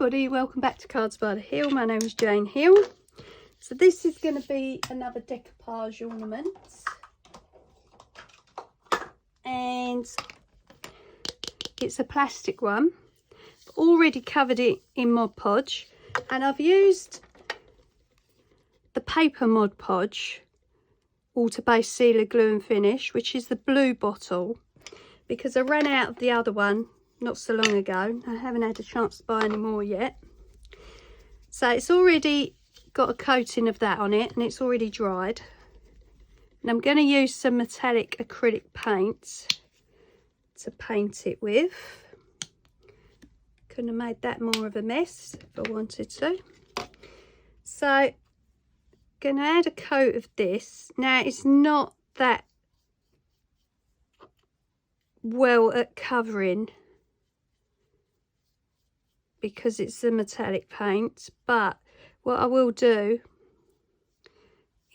everybody, welcome back to Cards by the Hill. My name is Jane Hill. So this is going to be another decoupage ornament, and it's a plastic one. I've already covered it in Mod Podge, and I've used the paper Mod Podge water based sealer glue and finish, which is the blue bottle, because I ran out of the other one not so long ago. I haven't had a chance to buy any more yet. So it's already got a coating of that on it and it's already dried. And I'm going to use some metallic acrylic paint to paint it with. Couldn't have made that more of a mess if I wanted to. So going to add a coat of this. Now it's not that well at covering because it's a metallic paint, but what I will do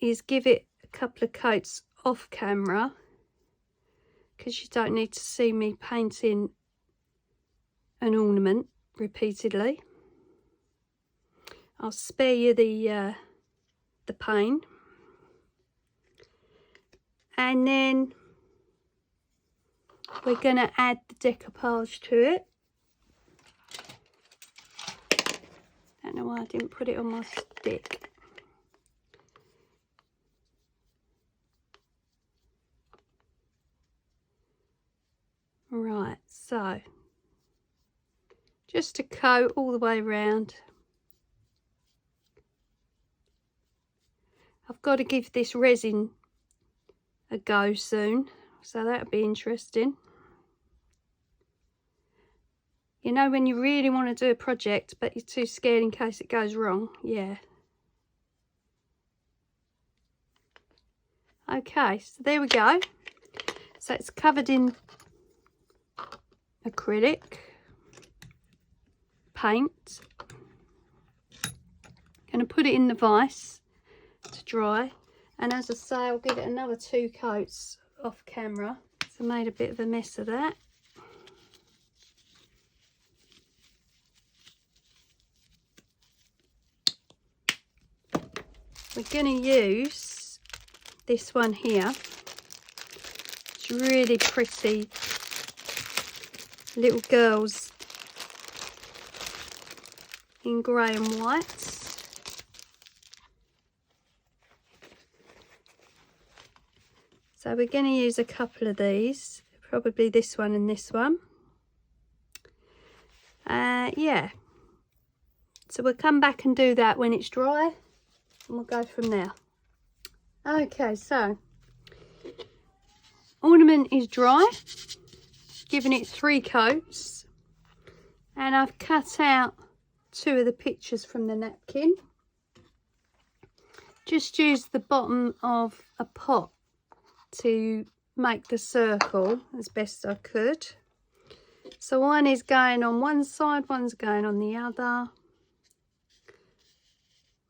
is give it a couple of coats off camera, because you don't need to see me painting an ornament repeatedly. I'll spare you the pain. And then we're going to add the decoupage to it. Don't know why I didn't put it on my stick. Right, so just a coat all the way around. I've got to give this resin a go soon, so that'll be interesting. You know, when you really want to do a project but you're too scared in case it goes wrong. Yeah. Okay, so there we go. So it's covered in acrylic paint. Going to put it in the vise to dry, and as I say, I'll give it another 2 coats off camera. So I made a bit of a mess of that. We're going to use this one here. It's really pretty. Little girls in grey and white. So we're going to use a couple of these, probably this one and this one. Yeah. So we'll come back and do that when it's dry, and we'll go from there. Okay, so ornament is dry. Given it 3 coats, and I've cut out 2 of the pictures from the napkin. Just used the bottom of a pot to make the circle as best I could. So one is going on one side, one's going on the other.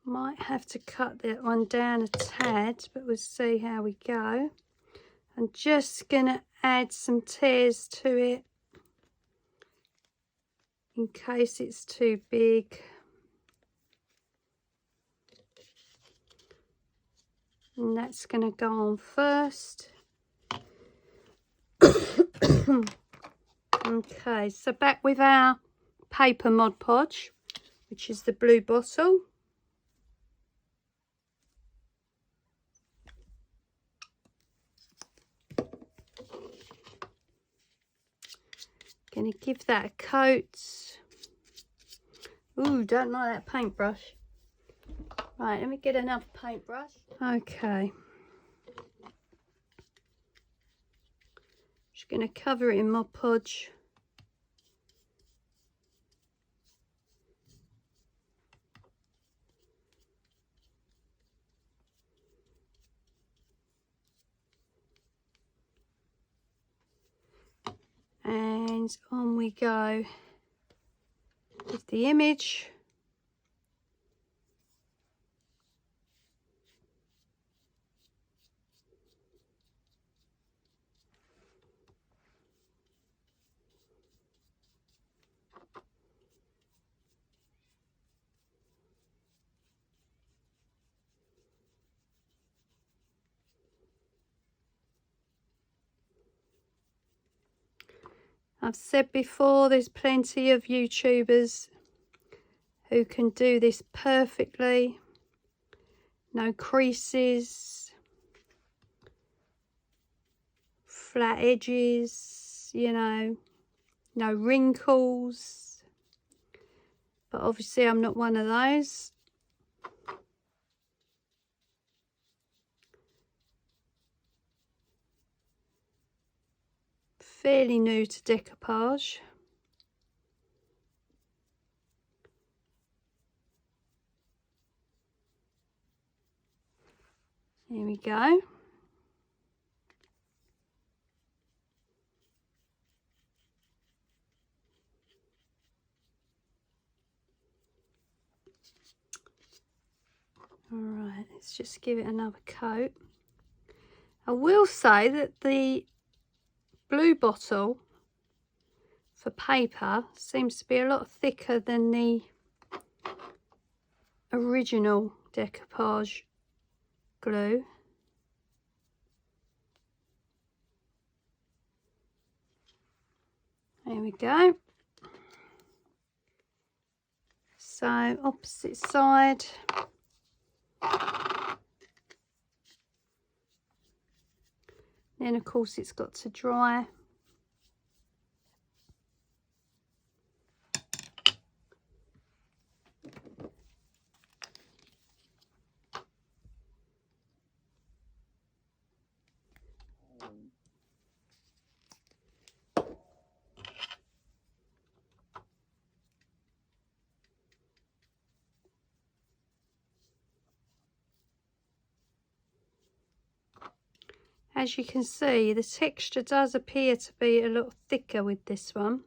Might have to cut that one down a tad, but we'll see how we go. I'm just going to add some tears to it in case it's too big. And that's going to go on first. Okay, so back with our paper Mod Podge, which is the blue bottle. Going to give that a coat. Ooh, don't like that paintbrush. Right, let me get another paintbrush. Okay. Just going to cover it in Mod Podge. And on we go with the image. I've said before, there's plenty of YouTubers who can do this perfectly. No creases, flat edges, you know, no wrinkles. But obviously I'm not one of those. Fairly new to decoupage. Here we go. Alright, let's just give it another coat. I will say that the blue bottle for paper seems to be a lot thicker than the original decoupage glue. There we go. So opposite side. Then of course it's got to dry. As you can see, the texture does appear to be a lot thicker with this one.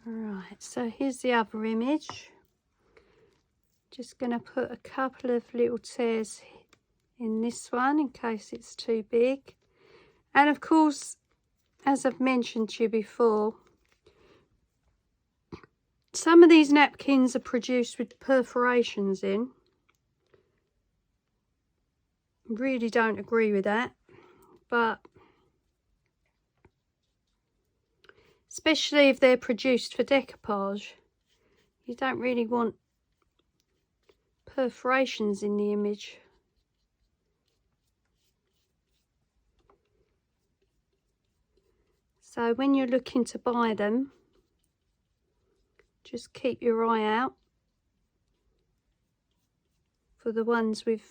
Right, so here's the other image. Just going to put a couple of little tears in this one in case it's too big. And of course, as I've mentioned to you before, some of these napkins are produced with perforations in. Really don't agree with that, but especially if they're produced for decoupage, you don't really want perforations in the image. So when you're looking to buy them, just keep your eye out for the ones with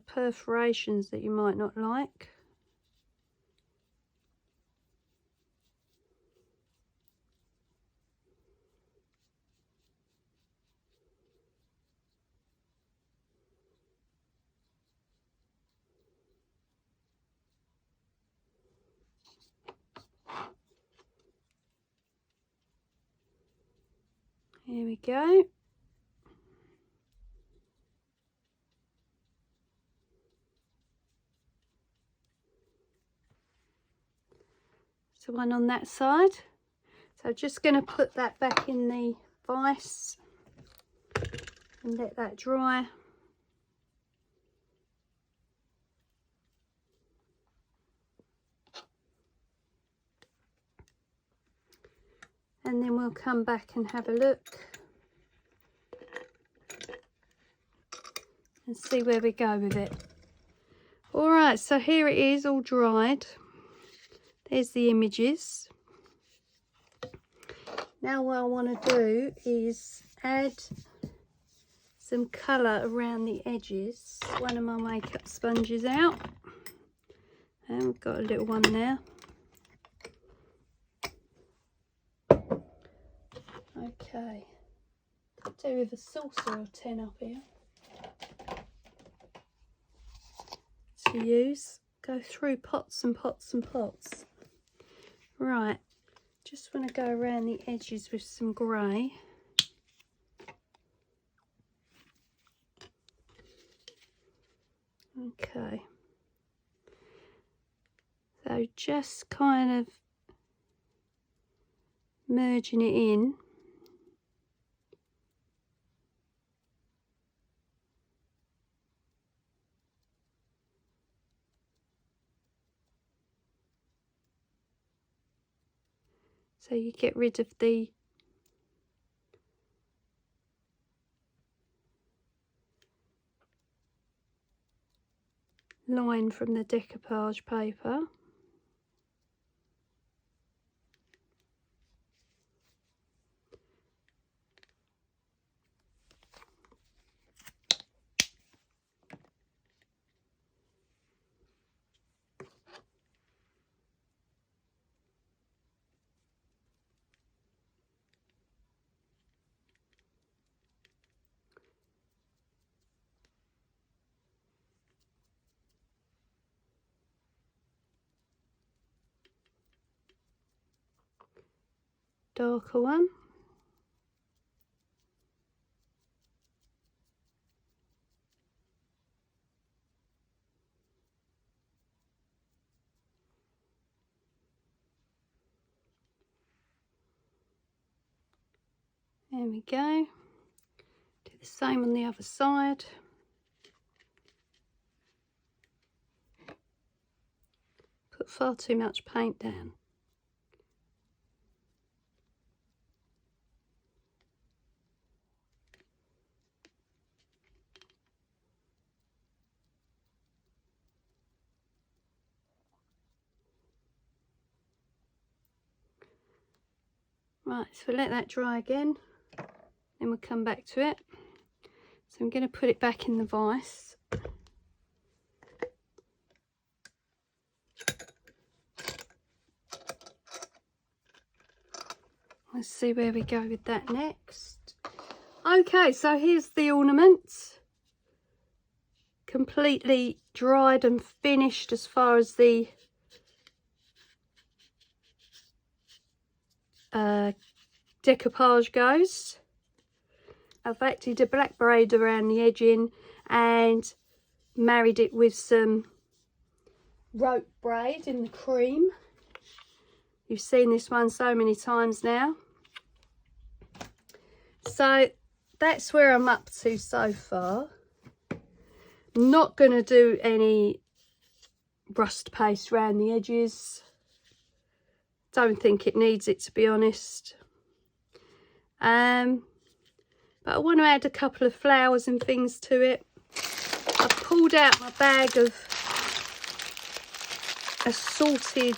perforations that you might not like. Here we go. So one on that side. So I'm just going to put that back in the vise and let that dry. And then we'll come back and have a look and see where we go with it. Alright, so here it is all dried. There's the images. Now what I want to do is add some colour around the edges. One of my makeup sponges out. And we've got a little one there. Okay. Could do with a saucer or 10 up here to use. Go through pots and pots and pots. Right. Just want to go around the edges with some grey. Okay. So just kind of merging it in. so you get rid of the line from the decoupage paper. Darker one. There we go. Do the same on the other side. Put far too much paint down. Right, so we'll let that dry again, then we'll come back to it. So I'm going to put it back in the vise. Let's see where we go with that next. Okay, so here's the ornament. Completely dried and finished as far as the decoupage goes. I've acted a black braid around the edging and married it with some rope braid in the cream. You've seen this one so many times now. So that's where I'm up to so far. Not going to do any rust paste around the edges. Don't think it needs it, to be honest. But I want to add a couple of flowers and things to it. I've pulled out my bag of assorted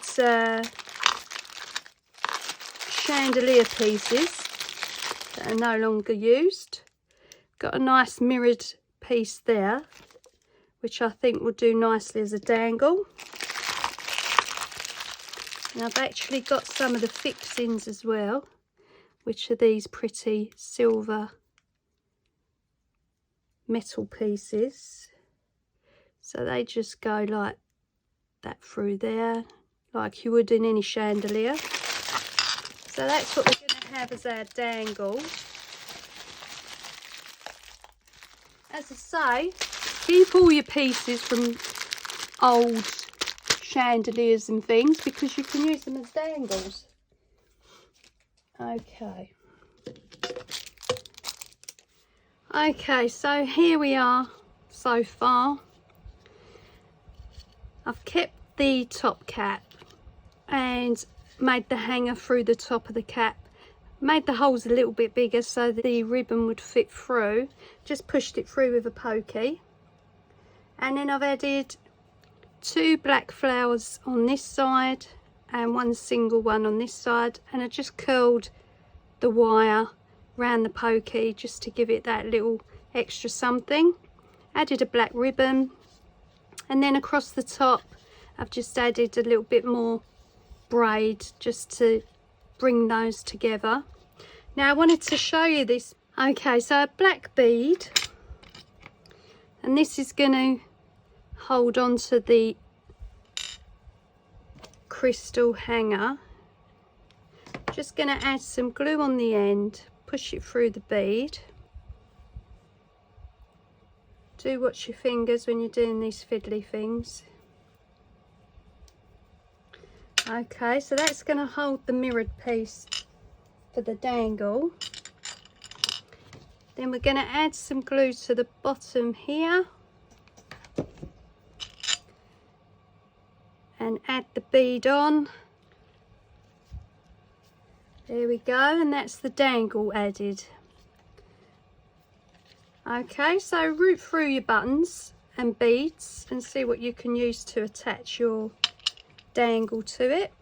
chandelier pieces that are no longer used. Got a nice mirrored piece there, which I think will do nicely as a dangle. And I've actually got some of the fixings as well, which are these pretty silver metal pieces. So they just go like that through there, like you would in any chandelier. So that's what we're going to have as our dangle. As I say, keep all your pieces from old chandeliers and things, because you can use them as dangles. Okay, so here we are so far. I've kept the top cap and made the hanger through the top of the cap. Made the holes a little bit bigger so that the ribbon would fit through. Just pushed it through with a pokey. And then I've added 2 black flowers on this side and 1 single one on this side. And I just curled the wire around the pokey just to give it that little extra something. Added a black ribbon. And then across the top, I've just added a little bit more braid just to bring those together. Now I wanted to show you this. Okay, so a black bead, and this is going to hold on to the crystal hanger. Just going to add some glue on the end, push it through the bead. Do watch your fingers when you're doing these fiddly things. Okay, so that's going to hold the mirrored piece for the dangle. Then we're going to add some glue to the bottom here and add the bead on. There we go, and that's the dangle added. Okay, so root through your buttons and beads and see what you can use to attach your dangle to it.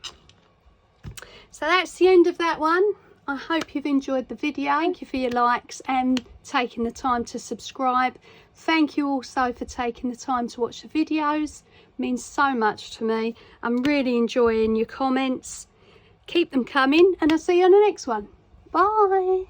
So that's the end of that one. I hope you've enjoyed the video. Thank you for your likes and taking the time to subscribe. Thank you also for taking the time to watch the videos. It means so much to me. I'm really enjoying your comments. Keep them coming, and I'll see you on the next one. Bye.